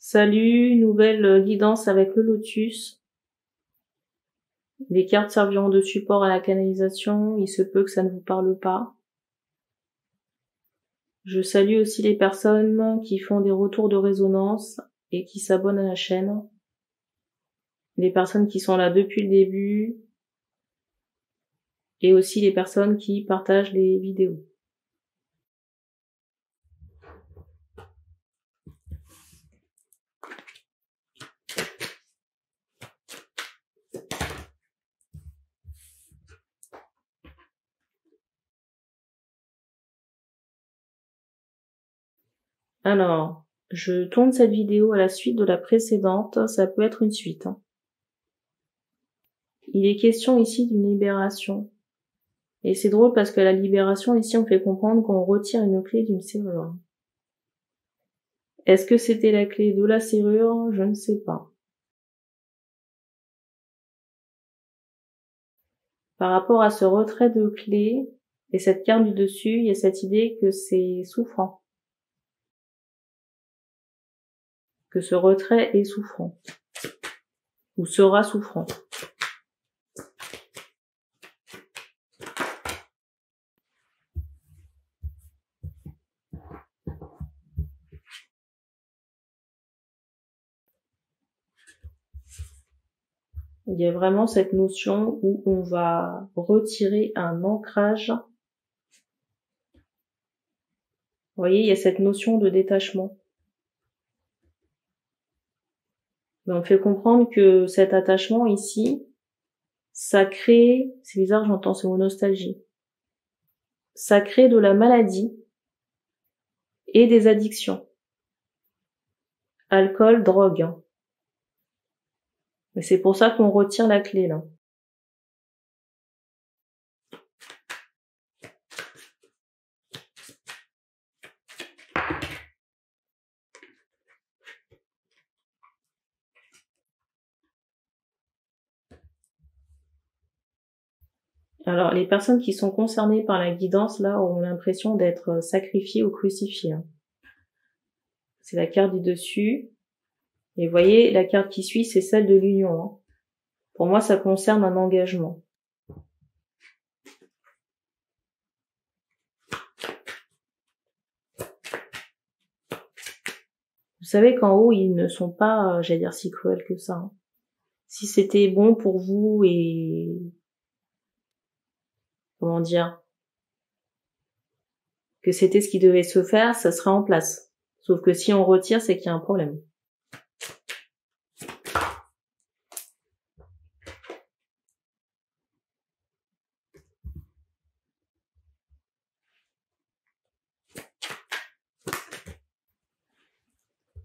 Salut, nouvelle guidance avec le lotus. Les cartes serviront de support à la canalisation, il se peut que ça ne vous parle pas. Je salue aussi les personnes qui font des retours de résonance et qui s'abonnent à la chaîne. Les personnes qui sont là depuis le début et aussi les personnes qui partagent les vidéos. Alors, je tourne cette vidéo à la suite de la précédente, ça peut être une suite. Il est question ici d'une libération. Et c'est drôle parce que la libération, ici, on fait comprendre qu'on retire une clé d'une serrure. Est-ce que c'était la clé de la serrure? Je ne sais pas. Par rapport à ce retrait de clé et cette carte du dessus, il y a cette idée que c'est souffrant. Que ce retrait est souffrant. Ou sera souffrant. Il y a vraiment cette notion où on va retirer un ancrage. Vous voyez, il y a cette notion de détachement. Mais on fait comprendre que cet attachement ici, ça crée, c'est bizarre, j'entends ce mot nostalgie, ça crée de la maladie et des addictions. Alcool, drogue. Mais c'est pour ça qu'on retire la clé, là. Alors, les personnes qui sont concernées par la guidance, là, ont l'impression d'être sacrifiées ou crucifiées. C'est la carte du dessus. Et vous voyez, la carte qui suit, c'est celle de l'union. Pour moi, ça concerne un engagement. Vous savez qu'en haut, ils ne sont pas, j'allais dire, si cruels que ça. Si c'était bon pour vous et... comment dire, que c'était ce qui devait se faire, ça serait en place. Sauf que si on retire, c'est qu'il y a un problème.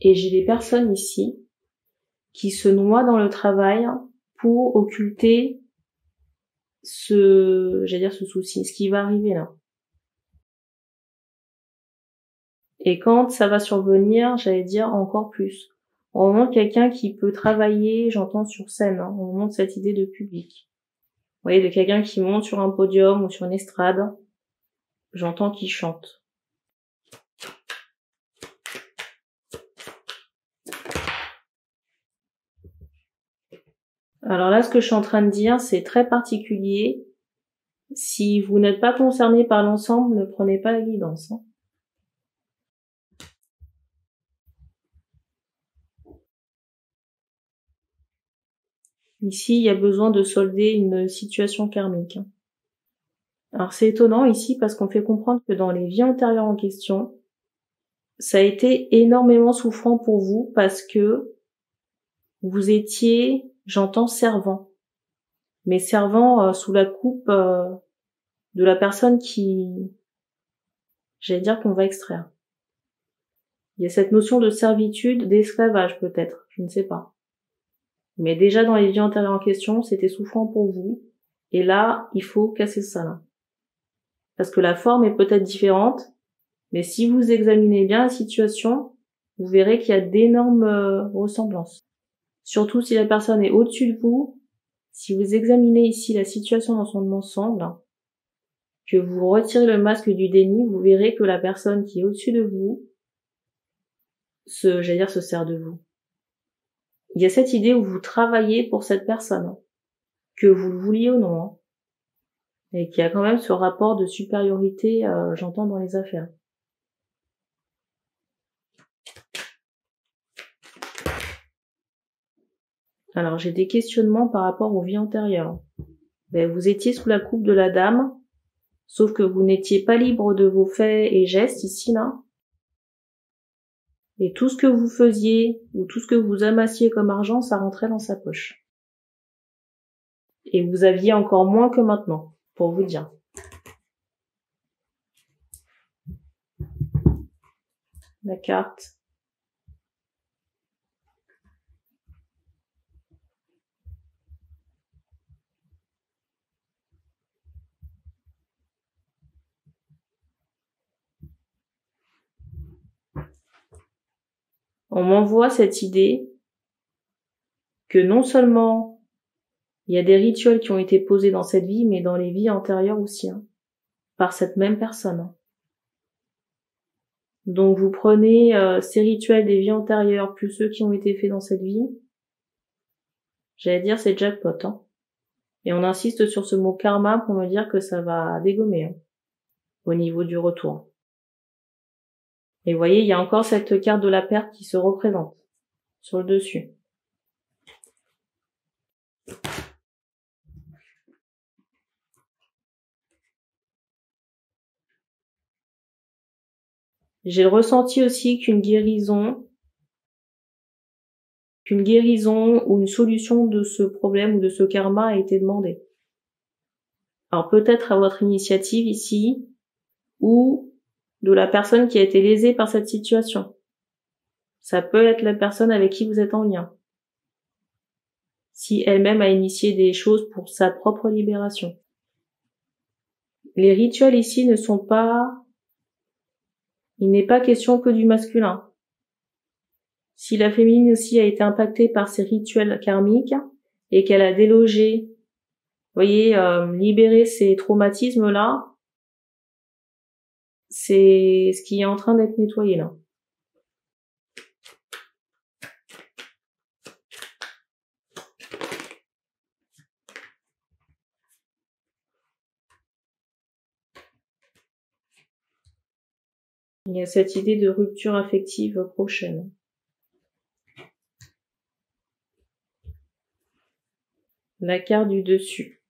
Et j'ai des personnes ici qui se noient dans le travail pour occulter ce souci, ce qui va arriver là. Et quand ça va survenir, j'allais dire encore plus. On montre quelqu'un qui peut travailler, j'entends sur scène, on montre cette idée de public. Vous voyez, de quelqu'un qui monte sur un podium ou sur une estrade, j'entends qu'il chante. Alors là, ce que je suis en train de dire, c'est très particulier. Si vous n'êtes pas concerné par l'ensemble, ne prenez pas la guidance. Ici, il y a besoin de solder une situation karmique. Alors c'est étonnant ici parce qu'on fait comprendre que dans les vies antérieures en question, ça a été énormément souffrant pour vous parce que vous étiez, j'entends, servant. Mais servant sous la coupe de la personne qui, j'allais dire, qu'on va extraire. Il y a cette notion de servitude, d'esclavage peut-être, je ne sais pas. Mais déjà dans les vies antérieures en question, c'était souffrant pour vous. Et là, il faut casser ça là. Parce que la forme est peut-être différente, mais si vous examinez bien la situation, vous verrez qu'il y a d'énormes ressemblances. Surtout si la personne est au-dessus de vous, si vous examinez ici la situation dans son ensemble, que vous retirez le masque du déni, vous verrez que la personne qui est au-dessus de vous se sert de vous. il y a cette idée où vous travaillez pour cette personne, hein, que vous le vouliez ou non, hein, et qu'il y a quand même ce rapport de supériorité, j'entends, dans les affaires. Alors, j'ai des questionnements par rapport aux vies antérieures. Vous étiez sous la coupe de la dame, sauf que vous n'étiez pas libre de vos faits et gestes ici, là. Et tout ce que vous faisiez, ou tout ce que vous amassiez comme argent, ça rentrait dans sa poche. Et vous aviez encore moins que maintenant, pour vous dire. La carte. On m'envoie cette idée que non seulement il y a des rituels qui ont été posés dans cette vie, mais dans les vies antérieures aussi, hein, par cette même personne. Donc vous prenez ces rituels des vies antérieures, plus ceux qui ont été faits dans cette vie, j'allais dire c'est jackpot, hein. Et on insiste sur ce mot karma pour me dire que ça va dégommer, hein, au niveau du retour. Et vous voyez, il y a encore cette carte de la perte qui se représente sur le dessus. J'ai le ressenti aussi qu'une guérison ou une solution de ce problème ou de ce karma a été demandée. Alors peut-être à votre initiative ici, ou de la personne qui a été lésée par cette situation. Ça peut être la personne avec qui vous êtes en lien, si elle-même a initié des choses pour sa propre libération. Les rituels ici ne sont pas... Il n'est pas question que du masculin. Si la féminine aussi a été impactée par ces rituels karmiques et qu'elle a délogé, vous voyez, libéré ces traumatismes-là, c'est ce qui est en train d'être nettoyé là. Il y a cette idée de rupture affective prochaine. La carte du dessus.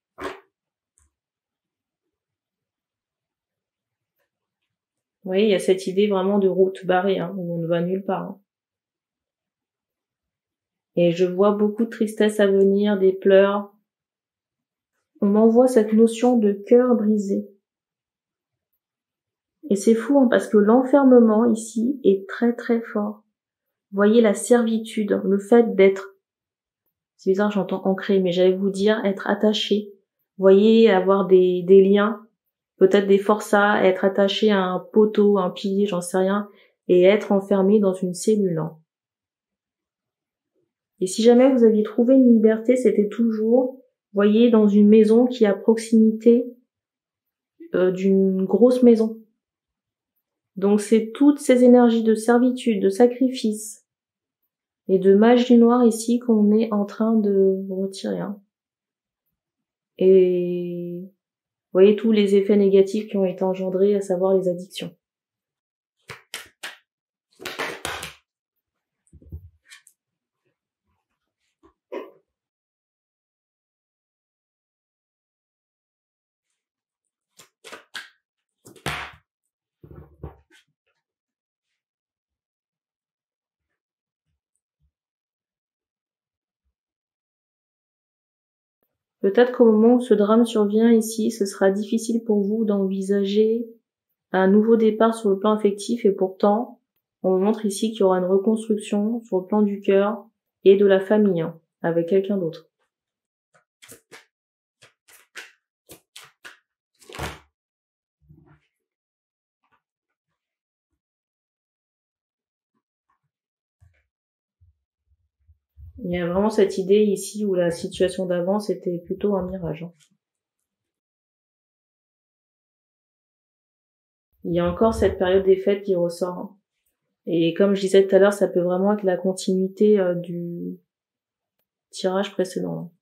Vous voyez, il y a cette idée vraiment de route barrée, hein, où on ne va nulle part. Hein. Et je vois beaucoup de tristesse à venir, des pleurs. On m'envoie cette notion de cœur brisé. Et c'est fou, hein, parce que l'enfermement ici est très très fort. Vous voyez la servitude, le fait d'être, c'est bizarre, j'entends ancré, mais j'allais vous dire être attaché. Vous voyez, avoir des liens, peut-être des forçats, être attaché à un poteau, un pilier, j'en sais rien, et être enfermé dans une cellule. Hein. Et si jamais vous aviez trouvé une liberté, c'était toujours, vous voyez, dans une maison qui est à proximité d'une grosse maison. Donc c'est toutes ces énergies de servitude, de sacrifice et de magie noire ici qu'on est en train de retirer. Hein. Et vous voyez tous les effets négatifs qui ont été engendrés, à savoir les addictions. Peut-être qu'au moment où ce drame survient ici, ce sera difficile pour vous d'envisager un nouveau départ sur le plan affectif et pourtant, on me montre ici qu'il y aura une reconstruction sur le plan du cœur et de la famille, hein, avec quelqu'un d'autre. Il y a vraiment cette idée ici où la situation d'avant c'était plutôt un mirage. Hein. Il y a encore cette période des fêtes qui ressort. Hein. Et comme je disais tout à l'heure, ça peut vraiment être la continuité tirage précédent.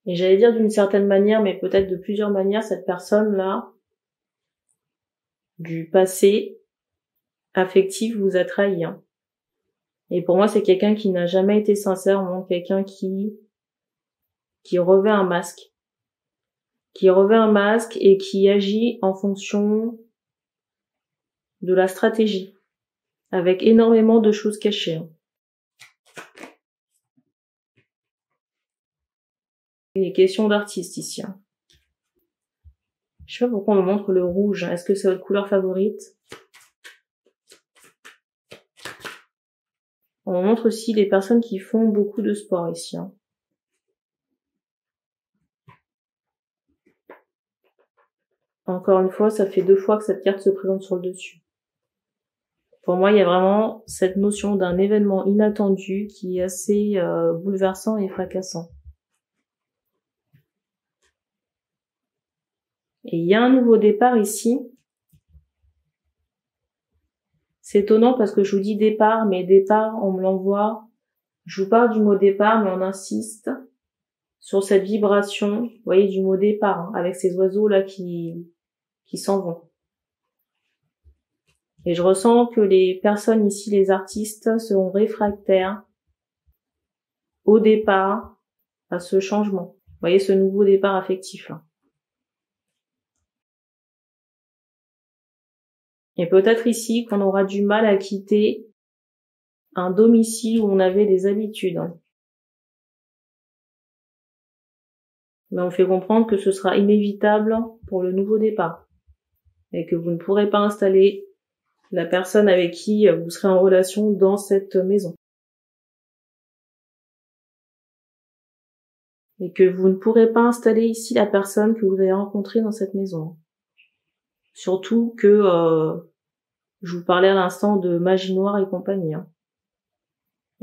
Et j'allais dire d'une certaine manière, mais peut-être de plusieurs manières, cette personne-là, du passé affectif, vous a trahi. Et pour moi, c'est quelqu'un qui n'a jamais été sincère, vraiment quelqu'un qui revêt un masque. Qui revêt un masque et qui agit en fonction de la stratégie, avec énormément de choses cachées. Il est question d'artiste ici. Je sais pas pourquoi on me montre le rouge. Est-ce que c'est votre couleur favorite? On me montre aussi les personnes qui font beaucoup de sport ici. Encore une fois, ça fait 2 fois que cette carte se présente sur le dessus. Pour moi, il y a vraiment cette notion d'un événement inattendu qui est assez bouleversant et fracassant. Et il y a un nouveau départ ici. C'est étonnant parce que je vous dis départ, mais départ, on me l'envoie. Je vous parle du mot départ, mais on insiste sur cette vibration, vous voyez, du mot départ, avec ces oiseaux-là qui s'en vont. Et je ressens que les personnes ici, les artistes, seront réfractaires au départ, à ce changement. Vous voyez, ce nouveau départ affectif-là. Et peut-être ici qu'on aura du mal à quitter un domicile où on avait des habitudes. Mais on fait comprendre que ce sera inévitable pour le nouveau départ. Et que vous ne pourrez pas installer la personne avec qui vous serez en relation dans cette maison. Et que vous ne pourrez pas installer ici la personne que vous avez rencontrée dans cette maison. Surtout que je vous parlais à l'instant de magie noire et compagnie.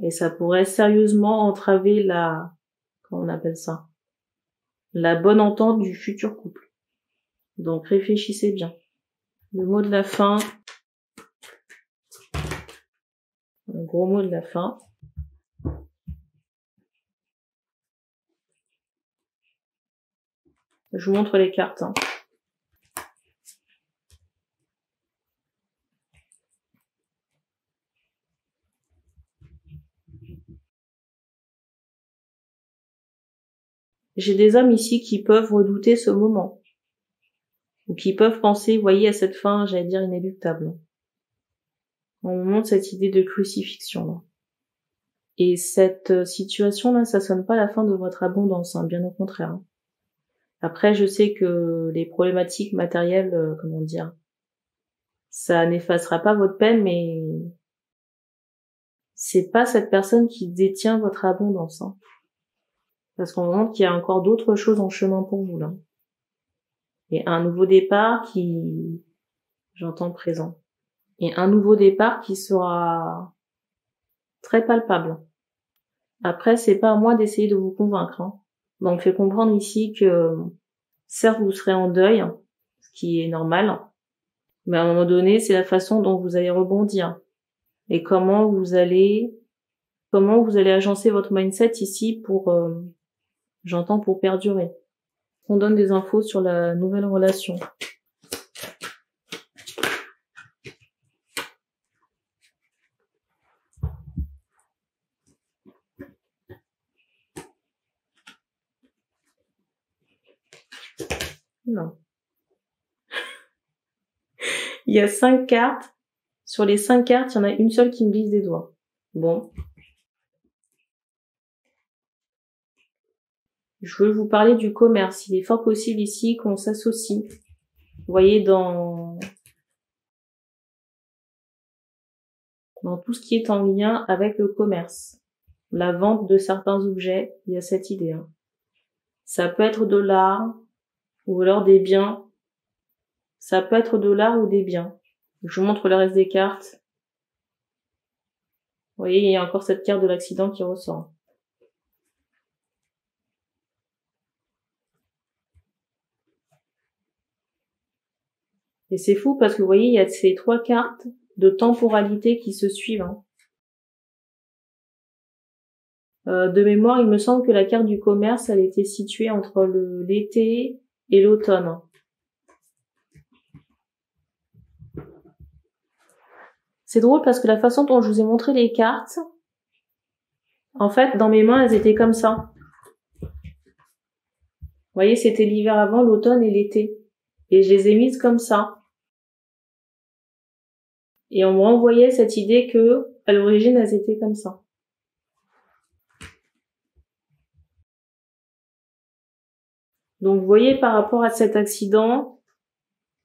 Et ça pourrait sérieusement entraver comment on appelle ça? La bonne entente du futur couple. Donc réfléchissez bien. Le mot de la fin. Un gros mot de la fin. Je vous montre les cartes. J'ai des hommes ici qui peuvent redouter ce moment. Ou qui peuvent penser, vous voyez, à cette fin, j'allais dire, inéluctable. On me montre cette idée de crucifixion. Et cette situation-là, ça sonne pas la fin de votre abondance, bien au contraire. Après, je sais que les problématiques matérielles, comment dire, ça n'effacera pas votre peine, mais c'est pas cette personne qui détient votre abondance. Parce qu'on montre qu'il y a encore d'autres choses en chemin pour vous, là. Et un nouveau départ qui, j'entends présent. Et un nouveau départ qui sera très palpable. Après, c'est pas à moi d'essayer de vous convaincre. Donc, on fait comprendre ici que, certes, vous serez en deuil, ce qui est normal, mais à un moment donné, c'est la façon dont vous allez rebondir. Et comment vous allez agencer votre mindset ici pour, j'entends, pour perdurer. On donne des infos sur la nouvelle relation. Non. Il y a 5 cartes. Sur les 5 cartes, il y en a une seule qui me glisse des doigts. Bon. Je veux vous parler du commerce. Il est fort possible ici qu'on s'associe. Vous voyez, dans tout ce qui est en lien avec le commerce. La vente de certains objets, il y a cette idée. Ça peut être de l'art, ou alors des biens. Ça peut être de l'art ou des biens. Je vous montre le reste des cartes. Vous voyez, il y a encore cette carte de l'accident qui ressort. Et c'est fou parce que vous voyez, il y a ces 3 cartes de temporalité qui se suivent. Hein. De mémoire, il me semble que la carte du commerce, elle était située entre l'été et l'automne. C'est drôle parce que la façon dont je vous ai montré les cartes, en fait, dans mes mains, elles étaient comme ça. Vous voyez, c'était l'hiver avant, l'automne et l'été. Et je les ai mises comme ça. Et on me renvoyait cette idée que, à l'origine, elles étaient comme ça. Donc, vous voyez, par rapport à cet accident,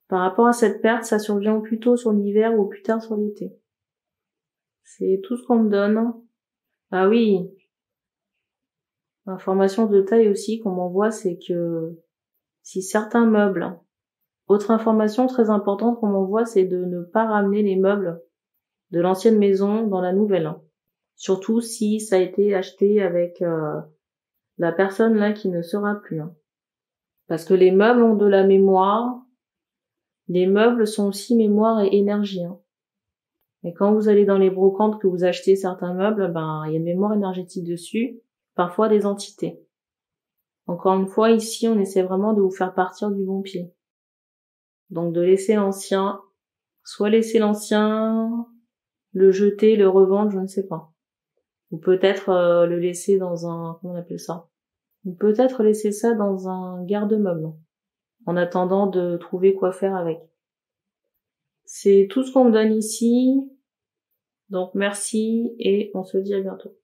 par rapport à cette perte, ça survient plutôt sur l'hiver ou plus tard sur l'été. C'est tout ce qu'on me donne. Ah oui. Information de taille aussi qu'on m'envoie, c'est que si certains meubles, autre information très importante qu'on m'envoie, c'est de ne pas ramener les meubles de l'ancienne maison dans la nouvelle. Surtout si ça a été acheté avec la personne là qui ne sera plus. Parce que les meubles ont de la mémoire. Les meubles sont aussi mémoire et énergie. Et quand vous allez dans les brocantes que vous achetez certains meubles, il y a une mémoire énergétique dessus, parfois des entités. Encore une fois, ici, on essaie vraiment de vous faire partir du bon pied. Donc de laisser l'ancien, soit laisser l'ancien, le jeter, le revendre, je ne sais pas. Ou peut-être le laisser dans un, comment on appelle ça? Ou peut-être laisser ça dans un garde-meuble, en attendant de trouver quoi faire avec. C'est tout ce qu'on me donne ici. Donc merci et on se dit à bientôt.